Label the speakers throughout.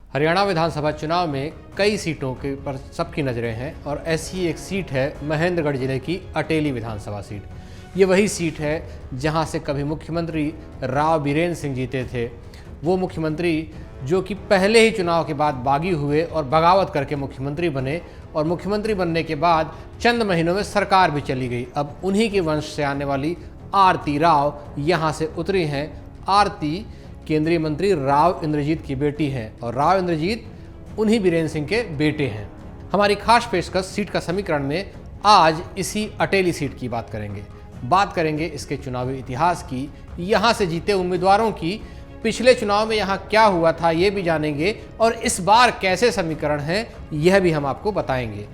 Speaker 1: हरियाणा विधानसभा चुनाव में कई सीटों के पर सबकी नज़रें हैं और ऐसी एक सीट है महेंद्रगढ़ जिले की अटेली विधानसभा सीट। ये वही सीट है जहां से कभी मुख्यमंत्री राव बीरेंद्र सिंह जीते थे। वो मुख्यमंत्री जो कि पहले ही चुनाव के बाद बागी हुए और बगावत करके मुख्यमंत्री बने और मुख्यमंत्री बनने के बाद चंद महीनों में सरकार भी चली गई। अब उन्हीं के वंश से आने वाली आरती राव यहाँ से उतरी हैं। आरती केंद्रीय मंत्री राव इंद्रजीत की बेटी हैं और राव इंद्रजीत उन्हीं बीरेंद्र सिंह के बेटे हैं। हमारी खास पेशकश सीट का समीकरण में आज इसी अटेली सीट की बात करेंगे इसके चुनावी इतिहास की, यहाँ से जीते उम्मीदवारों की, पिछले चुनाव में यहाँ क्या हुआ था ये भी जानेंगे और इस बार कैसे समीकरण हैं यह भी हम आपको बताएंगे।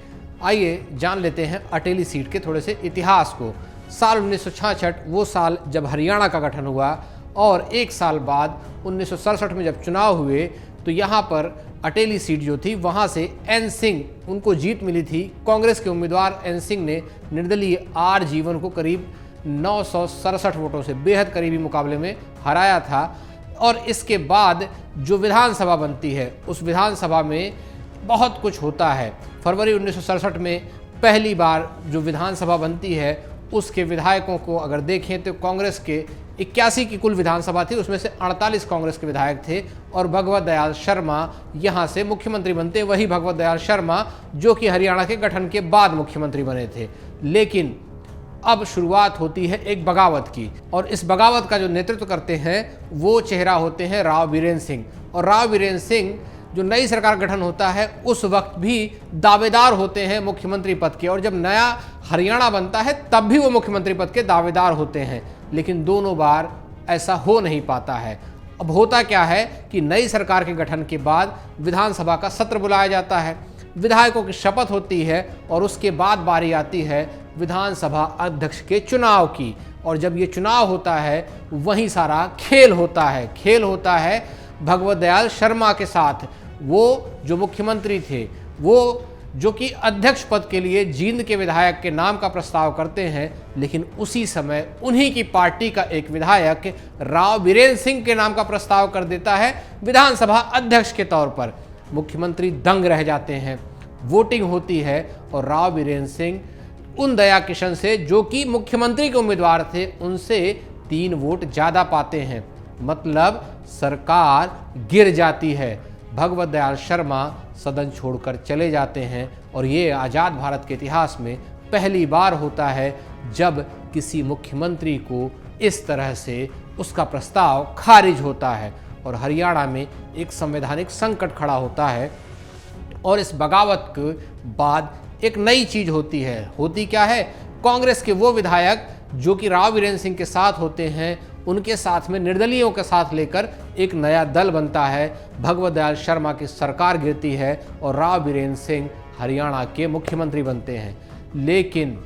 Speaker 1: आइए जान लेते हैं अटेली सीट के थोड़े से इतिहास को। साल 1966 वो साल जब हरियाणा का गठन हुआ और एक साल बाद 1967 में जब चुनाव हुए तो यहाँ पर अटेली सीट जो थी वहाँ से एन सिंह उनको जीत मिली थी। कांग्रेस के उम्मीदवार एन सिंह ने निर्दलीय आर जीवन को करीब 967 वोटों से बेहद करीबी मुकाबले में हराया था। और इसके बाद जो विधानसभा बनती है उस विधानसभा में बहुत कुछ होता है। फरवरी 1967 में पहली बार जो विधानसभा बनती है उसके विधायकों को अगर देखें तो कांग्रेस के 81 की कुल विधानसभा थी, उसमें से 48 कांग्रेस के विधायक थे और भगवत दयाल शर्मा यहाँ से मुख्यमंत्री बनते। वही भगवत दयाल शर्मा जो कि हरियाणा के गठन के बाद मुख्यमंत्री बने थे। लेकिन अब शुरुआत होती है एक बगावत की और इस बगावत का जो नेतृत्व करते हैं वो चेहरा होते हैं राव बीरेंद्र सिंह। और राव बीरेंद्र सिंह जो नई सरकार गठन होता है उस वक्त भी दावेदार होते हैं मुख्यमंत्री पद के और जब नया हरियाणा बनता है तब भी वो मुख्यमंत्री पद के दावेदार होते हैं। लेकिन दोनों बार ऐसा हो नहीं पाता है। अब होता क्या है कि नई सरकार के गठन के बाद विधानसभा का सत्र बुलाया जाता है, विधायकों की शपथ होती है और उसके बाद बारी आती है विधानसभा अध्यक्ष के चुनाव की। और जब ये चुनाव होता है वहीं सारा खेल होता है भगवत दयाल शर्मा के साथ। वो जो मुख्यमंत्री थे वो जो कि अध्यक्ष पद के लिए जींद के विधायक के नाम का प्रस्ताव करते हैं, लेकिन उसी समय उन्हीं की पार्टी का एक विधायक राव बीरेंद्र सिंह के नाम का प्रस्ताव कर देता है विधानसभा अध्यक्ष के तौर पर। मुख्यमंत्री दंग रह जाते हैं। वोटिंग होती है और राव बीरेंद्र सिंह उन दया किशन से जो कि मुख्यमंत्री के उम्मीदवार थे उनसे 3 वोट ज़्यादा पाते हैं। मतलब सरकार गिर जाती है। भगवत दयाल शर्मा सदन छोड़कर चले जाते हैं और ये आज़ाद भारत के इतिहास में पहली बार होता है जब किसी मुख्यमंत्री को इस तरह से उसका प्रस्ताव खारिज होता है और हरियाणा में एक संवैधानिक संकट खड़ा होता है। और इस बगावत के बाद एक नई चीज़ होती है। होती क्या है? कांग्रेस के वो विधायक जो कि राव बीरेंद्र सिंह के साथ होते हैं उनके साथ में निर्दलीयों के साथ लेकर एक नया दल बनता है। भगवत दयाल शर्मा की सरकार गिरती है और राव बीरेंद्र सिंह हरियाणा के मुख्यमंत्री बनते हैं। लेकिन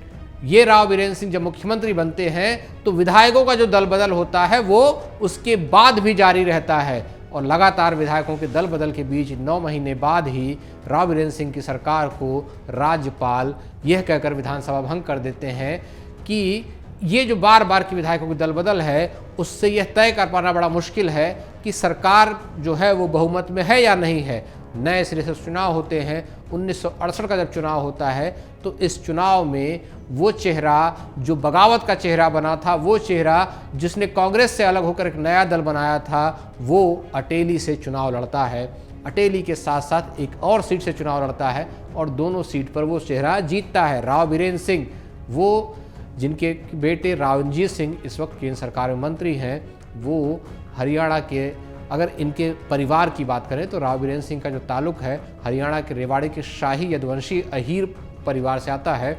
Speaker 1: ये राव बीरेंद्र सिंह जब मुख्यमंत्री बनते हैं तो विधायकों का जो दल बदल होता है वो उसके बाद भी जारी रहता है और लगातार विधायकों के दल बदल के बीच 9 महीने बाद ही राव बीरेंद्र सिंह की सरकार को राज्यपाल यह कहकर विधानसभा भंग कर देते हैं कि ये जो बार बार की विधायकों की दल बदल है उससे यह तय कर पाना बड़ा मुश्किल है कि सरकार जो है वो बहुमत में है या नहीं है। नए सिरे से चुनाव होते हैं। 1968 का जब चुनाव होता है तो इस चुनाव में वो चेहरा जो बगावत का चेहरा बना था, वो चेहरा जिसने कांग्रेस से अलग होकर एक नया दल बनाया था, वो अटेली से चुनाव लड़ता है। अटेली के साथ साथ एक और सीट से चुनाव लड़ता है और दोनों सीट पर वो चेहरा जीतता है। राव बीरेंद्र सिंह वो जिनके बेटे राव इंद्रजीत सिंह इस वक्त केंद्र सरकार में मंत्री हैं, वो हरियाणा के, अगर इनके परिवार की बात करें तो राव बीरेंद्र सिंह का जो ताल्लुक है हरियाणा के रेवाड़ी के शाही यदुवंशी अहीर परिवार से आता है।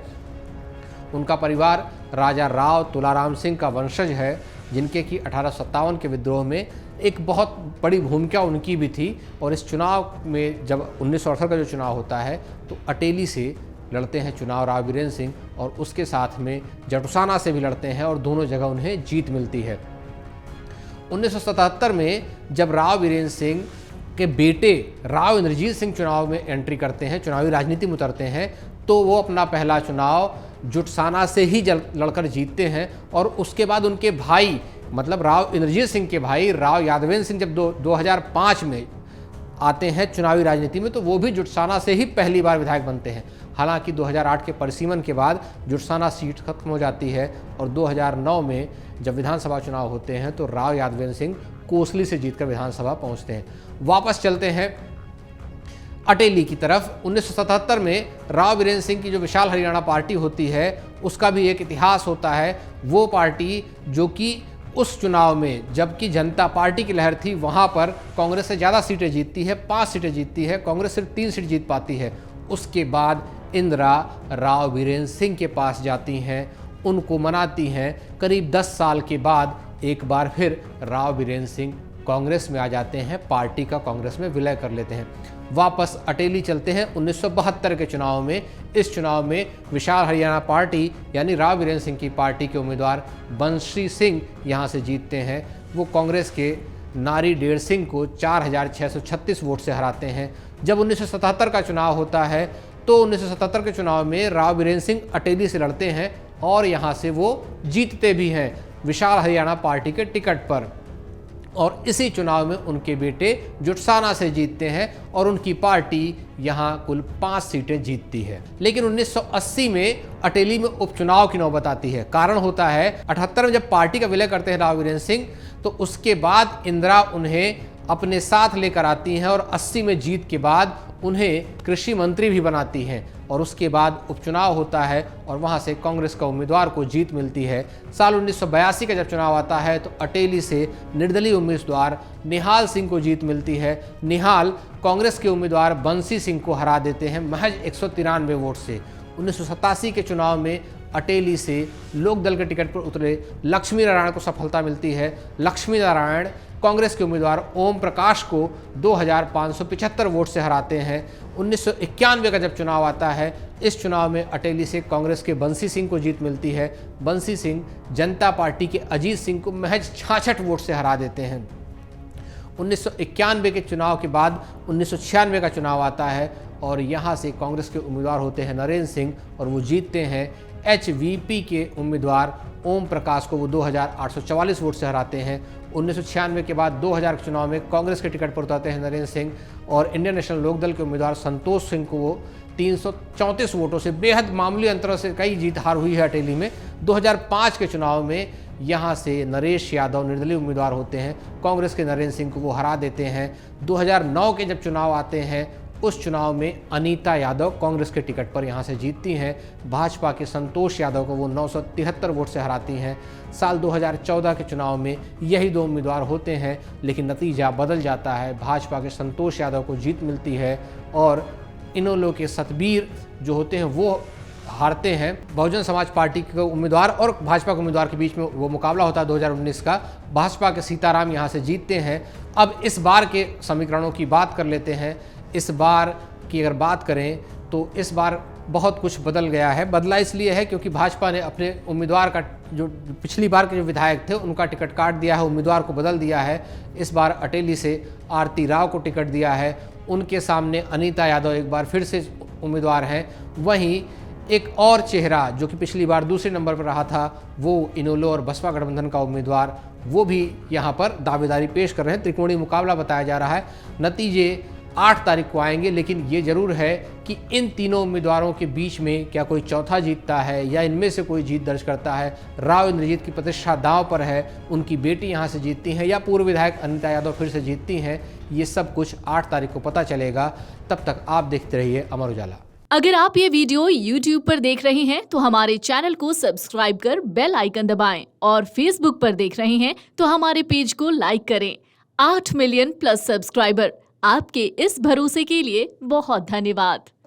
Speaker 1: उनका परिवार राजा राव तुलाराम सिंह का वंशज है जिनके कि 1857 के विद्रोह में एक बहुत बड़ी भूमिका उनकी भी थी। और इस चुनाव में जब 1968 का जो चुनाव होता है तो अटेली से लड़ते हैं चुनाव राव बीरेंद्र सिंह और उसके साथ में जटुसाना से भी लड़ते हैं और दोनों जगह उन्हें जीत मिलती है। 1977 में जब राव बीरेंद्र सिंह के बेटे राव इंद्रजीत सिंह चुनाव में एंट्री करते हैं, चुनावी राजनीति में उतरते हैं, तो वो अपना पहला चुनाव जुटसाना से ही लड़कर जीतते हैं। और उसके बाद उनके भाई मतलब राव इंद्रजीत सिंह के भाई राव यादवेंद्र सिंह जब 2005 में आते हैं चुनावी राजनीति में तो वो भी जुटसाना से ही पहली बार विधायक बनते हैं। हालांकि 2008 के परिसीमन के बाद जुटसाना सीट खत्म हो जाती है और 2009 में जब विधानसभा चुनाव होते हैं तो राव यादवेंद्र सिंह कोसली से जीतकर विधानसभा पहुंचते हैं। वापस चलते हैं अटेली की तरफ। 1977 में राव वीरेंद्र सिंह की जो विशाल हरियाणा पार्टी होती है उसका भी एक इतिहास होता है। वो पार्टी जो कि उस चुनाव में जबकि जनता पार्टी की लहर थी वहाँ पर कांग्रेस से ज़्यादा सीटें जीतती है, 5 सीटें जीतती है, कांग्रेस सिर्फ 3 सीट जीत पाती है। उसके बाद इंदिरा राव वीरेंद्र सिंह के पास जाती हैं, उनको मनाती हैं। करीब 10 साल के बाद एक बार फिर राव वीरेंद्र सिंह कांग्रेस में आ जाते हैं, पार्टी का कांग्रेस में विलय कर लेते हैं। वापस अटेली चलते हैं 1972 के चुनाव में। इस चुनाव में विशाल हरियाणा पार्टी यानी राव वीरेंद्र सिंह की पार्टी के उम्मीदवार बंशी सिंह यहाँ से जीतते हैं। वो कांग्रेस के नारी डेढ़ सिंह को 4636 वोट से हराते हैं। जब 1977 का चुनाव होता है तो 1977 के चुनाव में राव वीरेंद्र सिंह अटेली से लड़ते हैं और यहाँ से वो जीतते भी हैं विशाल हरियाणा पार्टी के टिकट पर। और इसी चुनाव में उनके बेटे जुटसाना से जीतते हैं और उनकी पार्टी यहाँ कुल 5 सीटें जीतती है। लेकिन 1980 में अटेली में उपचुनाव की नौबत आती है। कारण होता है 78 में जब पार्टी का विलय करते हैं राव वीरेंद्र सिंह तो उसके बाद इंदिरा उन्हें अपने साथ लेकर आती हैं और 80 में जीत के बाद उन्हें कृषि मंत्री भी बनाती हैं। और उसके बाद उपचुनाव होता है और वहाँ से कांग्रेस का उम्मीदवार को जीत मिलती है। साल 1982 का जब चुनाव आता है तो अटेली से निर्दलीय उम्मीदवार निहाल सिंह को जीत मिलती है। निहाल कांग्रेस के उम्मीदवार बंसी सिंह को हरा देते हैं महज 193 वोट से। 1987 के चुनाव में अटेली से लोकदल के टिकट पर उतरे लक्ष्मी नारायण को सफलता मिलती है। लक्ष्मी नारायण कांग्रेस के उम्मीदवार ओम प्रकाश को 2575 वोट से हराते हैं। 1991 का जब चुनाव आता है इस चुनाव में अटेली से कांग्रेस के बंसी सिंह को जीत मिलती है। बंसी सिंह जनता पार्टी के अजीत सिंह को महज 66 वोट से हरा देते हैं। 1991 के चुनाव के बाद 1996 का चुनाव आता है और यहाँ से कांग्रेस के उम्मीदवार होते हैं नरेंद्र सिंह और वो जीतते हैं। HVP के उम्मीदवार ओम प्रकाश को वो 2844 वोट से हराते हैं। 1996 के बाद 2000 के चुनाव में कांग्रेस के टिकट पर उतरते हैं नरेंद्र सिंह और इंडियन नेशनल लोकदल के उम्मीदवार संतोष सिंह को वो 334 वोटों से बेहद मामूली अंतरों से कई जीत हार हुई है अटेली में। 2005 के चुनाव में यहाँ से नरेश यादव निर्दलीय उम्मीदवार होते हैं, कांग्रेस के नरेंद्र सिंह को वो हरा देते हैं। 2009 के जब चुनाव आते हैं उस चुनाव में अनीता यादव कांग्रेस के टिकट पर यहाँ से जीतती हैं। भाजपा के संतोष यादव को वो 973 वोट से हराती हैं। साल 2014 के चुनाव में यही 2 उम्मीदवार होते हैं लेकिन नतीजा बदल जाता है। भाजपा के संतोष यादव को जीत मिलती है और इनेलो के सतबीर जो होते हैं वो हारते हैं। बहुजन समाज पार्टी के उम्मीदवार और भाजपा के उम्मीदवार के बीच में वो मुकाबला होता है 2019 का। भाजपा के सीताराम यहाँ से जीतते हैं। अब इस बार के समीकरणों की बात कर लेते हैं। इस बार की अगर बात करें तो इस बार बहुत कुछ बदल गया है। बदला इसलिए है क्योंकि भाजपा ने अपने उम्मीदवार का जो पिछली बार के जो विधायक थे उनका टिकट काट दिया है, उम्मीदवार को बदल दिया है। इस बार अटेली से आरती राव को टिकट दिया है। उनके सामने अनीता यादव एक बार फिर से उम्मीदवार हैं। वहीं एक और चेहरा जो कि पिछली बार दूसरे नंबर पर रहा था वो इनेलो और बसपा गठबंधन का उम्मीदवार वो भी यहाँ पर दावेदारी पेश कर रहे हैं। त्रिकोणीय मुकाबला बताया जा रहा है। नतीजे 8 तारीख को आएंगे लेकिन ये जरूर है कि इन तीनों उम्मीदवारों के बीच में क्या कोई चौथा जीतता है या इनमें से कोई जीत दर्ज करता है। राव इंद्रजीत की प्रतिष्ठा दांव पर है, उनकी बेटी यहाँ से जीतती हैं या पूर्व विधायक अनीता यादव फिर से जीतती हैं। ये सब कुछ 8 तारीख को पता चलेगा। तब तक आप देखते रहिए अमर उजाला।
Speaker 2: अगर आप ये वीडियो YouTube पर देख रहे हैं तो हमारे चैनल को सब्सक्राइब कर बेल आइकन दबाएं और Facebook पर देख रहे हैं तो हमारे पेज को लाइक करें। 8 मिलियन प्लस सब्सक्राइबर, आपके इस भरोसे के लिए बहुत धन्यवाद।